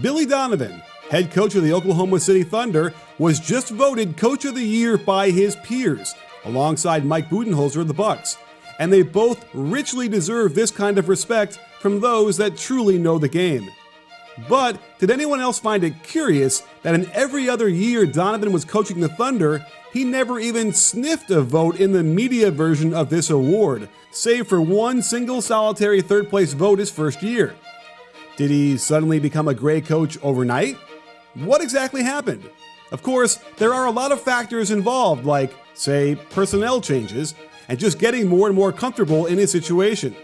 Billy Donovan, head coach of the Oklahoma City Thunder, was just voted Coach of the Year by his peers, alongside Mike Budenholzer of the Bucks. And they both richly deserve this kind of respect from those that truly know the game. But did anyone else find it curious that in every other year Donovan was coaching the Thunder, he never even sniffed a vote in the media version of this award, save for one single solitary third-place vote his first year? Did he suddenly become a great coach overnight? What exactly happened? Of course, there are a lot of factors involved, like, say, personnel changes, and just getting more and more comfortable in his situation.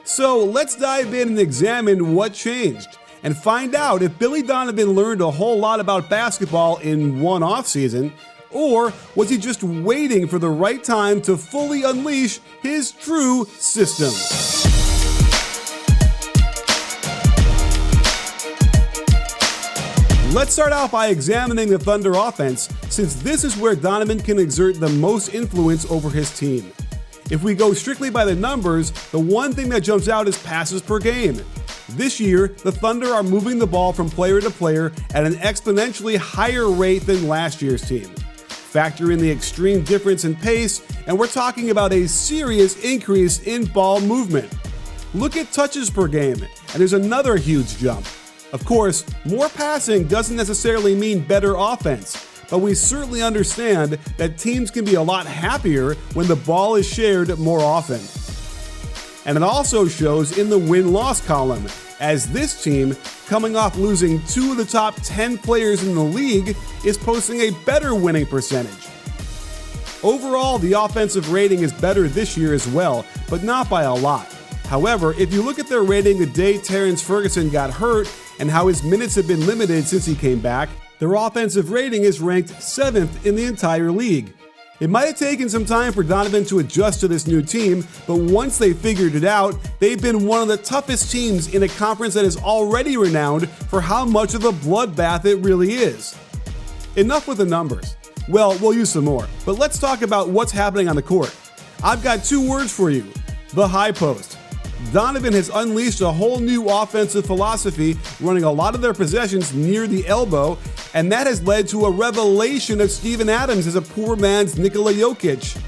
So let's dive in and examine what changed, and find out if Billy Donovan learned a whole lot about basketball in one offseason, or was he just waiting for the right time to fully unleash his true system? Let's start out by examining the Thunder offense, since this is where Donovan can exert the most influence over his team. If we go strictly by the numbers, the one thing that jumps out is passes per game. This year, the Thunder are moving the ball from player to player at an exponentially higher rate than last year's team. Factor in the extreme difference in pace, and we're talking about a serious increase in ball movement. Look at touches per game, and there's another huge jump. Of course, more passing doesn't necessarily mean better offense, but we certainly understand that teams can be a lot happier when the ball is shared more often. And it also shows in the win-loss column, as this team, coming off losing 2 of the top 10 players in the league, is posting a better winning percentage. Overall, the offensive rating is better this year as well, but not by a lot. However, if you look at their rating the day Terrence Ferguson got hurt and how his minutes have been limited since he came back, their offensive rating is ranked 7th in the entire league. It might have taken some time for Donovan to adjust to this new team, but once they figured it out, they've been one of the toughest teams in a conference that is already renowned for how much of a bloodbath it really is. Enough with the numbers. Well, we'll use some more, but let's talk about what's happening on the court. I've got 2 words for you: the high post. Donovan has unleashed a whole new offensive philosophy, running a lot of their possessions near the elbow, and that has led to a revelation of Steven Adams as a poor man's Nikola Jokic.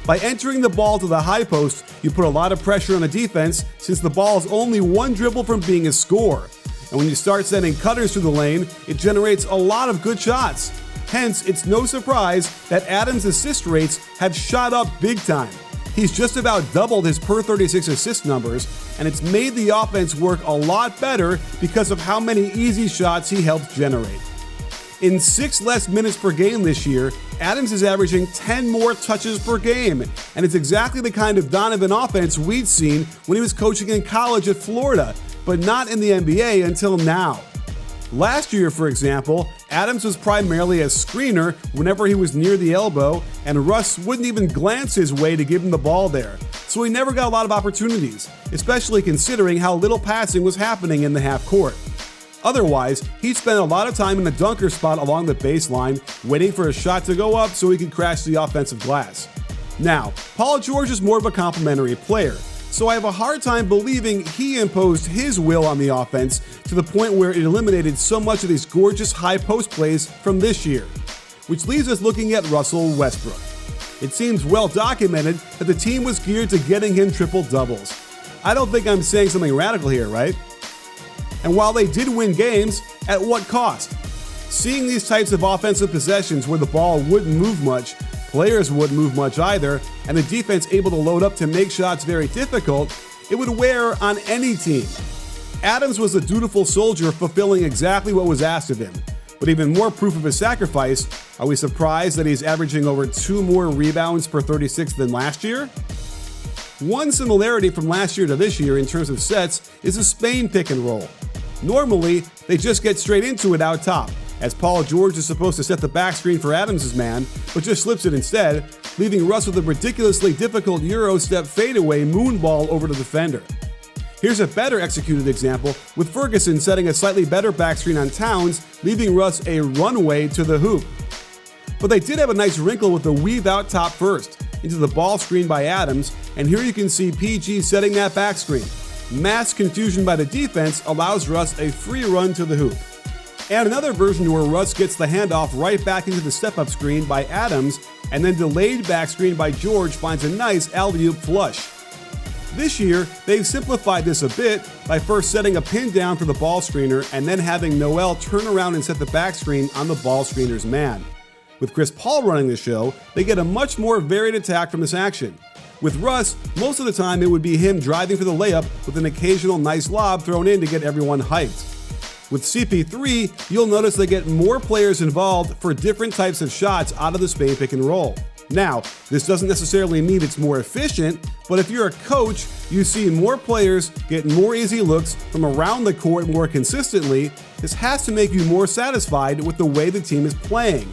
By entering the ball to the high post, you put a lot of pressure on the defense, since the ball is only one dribble from being a score. And when you start sending cutters through the lane, it generates a lot of good shots. Hence, it's no surprise that Adams' assist rates have shot up big time. He's just about doubled his per 36 assist numbers, and it's made the offense work a lot better because of how many easy shots he helps generate. In 6 less minutes per game this year, Adams is averaging 10 more touches per game, and it's exactly the kind of Donovan offense we'd seen when he was coaching in college at Florida, but not in the NBA until now. Last year, for example, Adams was primarily a screener whenever he was near the elbow, and Russ wouldn't even glance his way to give him the ball there, so he never got a lot of opportunities, especially considering how little passing was happening in the half court. Otherwise, he spent a lot of time in the dunker spot along the baseline, waiting for a shot to go up so he could crash the offensive glass. Now, Paul George is more of a complimentary player, so I have a hard time believing he imposed his will on the offense to the point where it eliminated so much of these gorgeous high post plays from this year. Which leaves us looking at Russell Westbrook. It seems well documented that the team was geared to getting him triple doubles. I don't think I'm saying something radical here, right? And while they did win games, at what cost? Seeing these types of offensive possessions where the ball wouldn't move much, players wouldn't move much either, and the defense able to load up to make shots very difficult, it would wear on any team. Adams was a dutiful soldier fulfilling exactly what was asked of him. But even more proof of his sacrifice, are we surprised that he's averaging over 2 more rebounds per 36 than last year? One similarity from last year to this year in terms of sets is a Spain pick and roll. Normally, they just get straight into it out top, as Paul George is supposed to set the back screen for Adams' man, but just slips it instead, leaving Russ with a ridiculously difficult Euro step fadeaway moonball over the defender. Here's a better executed example, with Ferguson setting a slightly better back screen on Towns, leaving Russ a runway to the hoop. But they did have a nice wrinkle with the weave out top first, into the ball screen by Adams, and here you can see PG setting that back screen. Mass confusion by the defense allows Russ a free run to the hoop. And another version where Russ gets the handoff right back into the step-up screen by Adams, and then delayed back screen by George finds a nice alley-oop flush. This year, they've simplified this a bit by first setting a pin down for the ball screener and then having Noel turn around and set the back screen on the ball screener's man. With Chris Paul running the show, they get a much more varied attack from this action. With Russ, most of the time it would be him driving for the layup with an occasional nice lob thrown in to get everyone hyped. With CP3, you'll notice they get more players involved for different types of shots out of the Spain pick and roll. Now, this doesn't necessarily mean it's more efficient, but if you're a coach, you see more players get more easy looks from around the court more consistently. This has to make you more satisfied with the way the team is playing.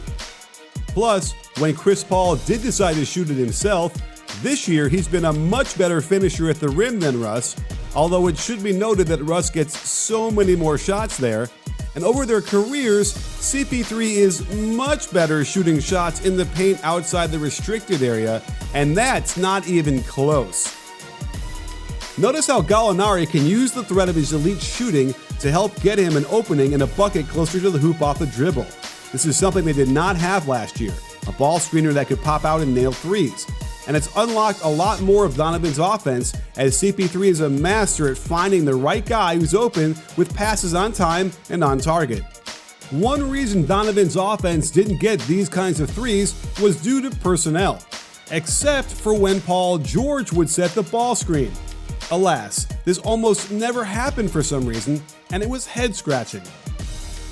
Plus, when Chris Paul did decide to shoot it himself, this year he's been a much better finisher at the rim than Russ, although it should be noted that Russ gets so many more shots there. And over their careers, CP3 is much better shooting shots in the paint outside the restricted area, and that's not even close. Notice how Gallinari can use the threat of his elite shooting to help get him an opening and a bucket closer to the hoop off the dribble. This is something they did not have last year, a ball screener that could pop out and nail threes. And it's unlocked a lot more of Donovan's offense, as CP3 is a master at finding the right guy who's open with passes on time and on target. One reason Donovan's offense didn't get these kinds of threes was due to personnel, except for when Paul George would set the ball screen. Alas, this almost never happened for some reason, and it was head-scratching.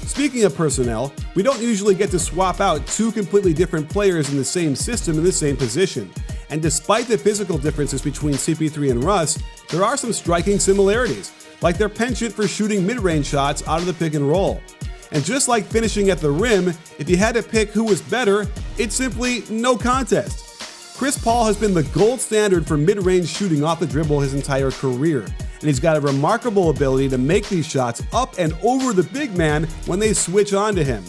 Speaking of personnel, we don't usually get to swap out two completely different players in the same system in the same position. And despite the physical differences between CP3 and Russ, there are some striking similarities, like their penchant for shooting mid-range shots out of the pick and roll. And just like finishing at the rim, if you had to pick who was better, it's simply no contest. Chris Paul has been the gold standard for mid-range shooting off the dribble his entire career, and he's got a remarkable ability to make these shots up and over the big man when they switch on to him.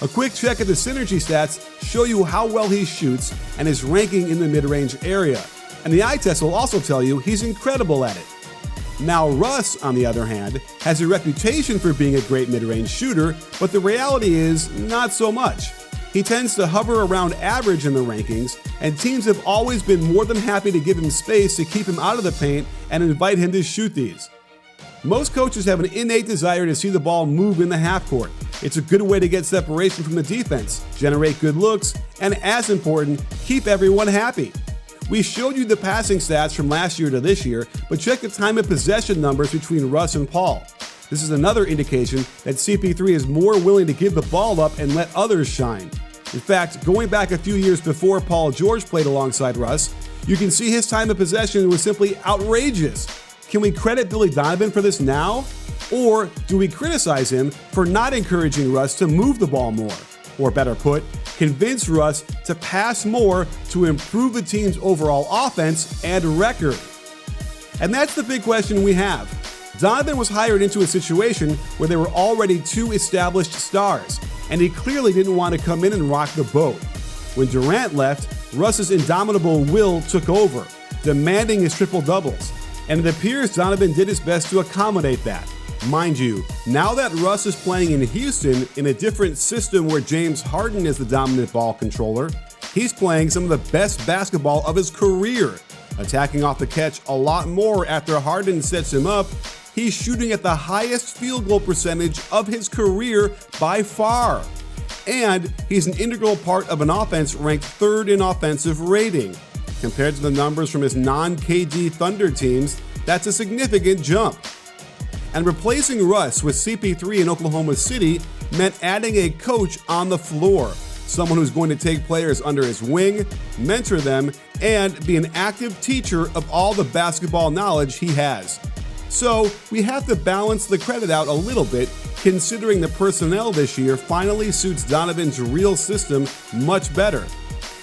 A quick check at the synergy stats show you how well he shoots and his ranking in the mid-range area, and the eye test will also tell you he's incredible at it. Now Russ, on the other hand, has a reputation for being a great mid-range shooter, but the reality is not so much. He tends to hover around average in the rankings, and teams have always been more than happy to give him space to keep him out of the paint and invite him to shoot these. Most coaches have an innate desire to see the ball move in the half court. It's a good way to get separation from the defense, generate good looks, and as important, keep everyone happy. We showed you the passing stats from last year to this year, but check the time of possession numbers between Russ and Paul. This is another indication that CP3 is more willing to give the ball up and let others shine. In fact, going back a few years before Paul George played alongside Russ, you can see his time of possession was simply outrageous. Can we credit Billy Donovan for this now? Or do we criticize him for not encouraging Russ to move the ball more? Or better put, convince Russ to pass more to improve the team's overall offense and record? And that's the big question we have. Donovan was hired into a situation where there were already two established stars, and he clearly didn't want to come in and rock the boat. When Durant left, Russ's indomitable will took over, demanding his triple-doubles, and it appears Donovan did his best to accommodate that. Mind you, now that Russ is playing in Houston in a different system where James Harden is the dominant ball controller, he's playing some of the best basketball of his career, attacking off the catch a lot more after Harden sets him up. He's shooting at the highest field goal percentage of his career by far. And he's an integral part of an offense ranked third in offensive rating. Compared to the numbers from his non-KD Thunder teams, that's a significant jump. And replacing Russ with CP3 in Oklahoma City meant adding a coach on the floor, someone who's going to take players under his wing, mentor them, and be an active teacher of all the basketball knowledge he has. So we have to balance the credit out a little bit, considering the personnel this year finally suits Donovan's real system much better.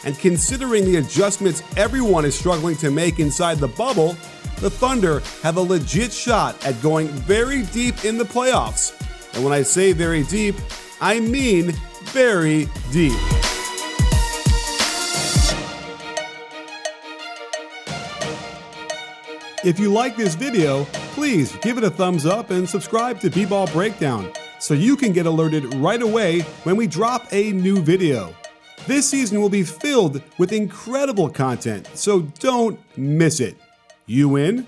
And considering the adjustments everyone is struggling to make inside the bubble, the Thunder have a legit shot at going very deep in the playoffs. And when I say very deep, I mean very deep. If you like this video, please give it a thumbs up and subscribe to B-Ball Breakdown. so you can get alerted right away when we drop a new video. This season will be filled with incredible content, so don't miss it. You in?